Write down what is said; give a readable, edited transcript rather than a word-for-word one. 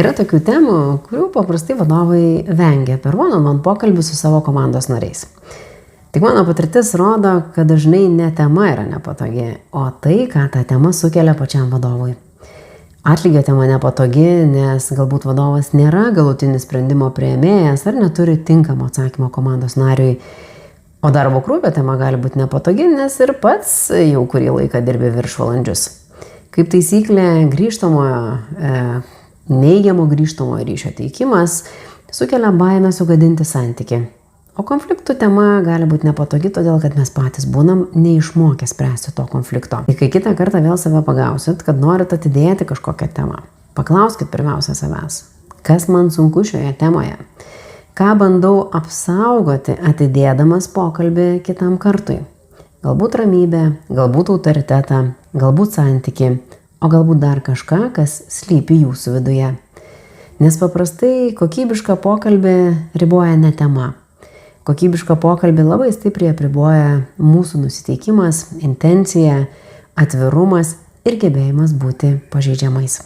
Yra tokių temų, kurių paprastai vadovai vengia per one-on-one pokalbį su savo komandos nariais. Tik mano patirtis rodo, kad dažnai ne tema yra nepatogi, o tai, ką ta tema sukelia pačiam vadovui. Atlygio tema nepatogi, nes galbūt vadovas nėra galutinis sprendimo priėmėjas ar neturi tinkamo atsakymo komandos nariui. O darbo krūvio tema gali būti nepatogi, nes ir pats jau kurį laiką dirbi viršvalandžius. Kaip taisyklė, neigiamo grįžtamojo ryšio teikimas sukelia baimę sugadinti santykį. O konfliktų tema gali būti nepatogi, todėl kad mes patys būnam neišmokę spręsti to konflikto. Ir kai kitą kartą vėl save pagausit, kad norit atidėti kažkokią temą, paklauskit pirmiausia savęs, kas man sunku šioje temoje, ką bandau apsaugoti atidėdamas pokalbį kitam kartui. Galbūt ramybę, galbūt autoritetą, galbūt santykį, o galbūt dar kažką, kas slypi jūsų viduje. Nes paprastai kokybišką pokalbį riboja ne tema. Kokybišką pokalbį labai stipriai apriboja mūsų nusiteikimas, intencija, atvirumas ir gebėjimas būti pažeidžiamais.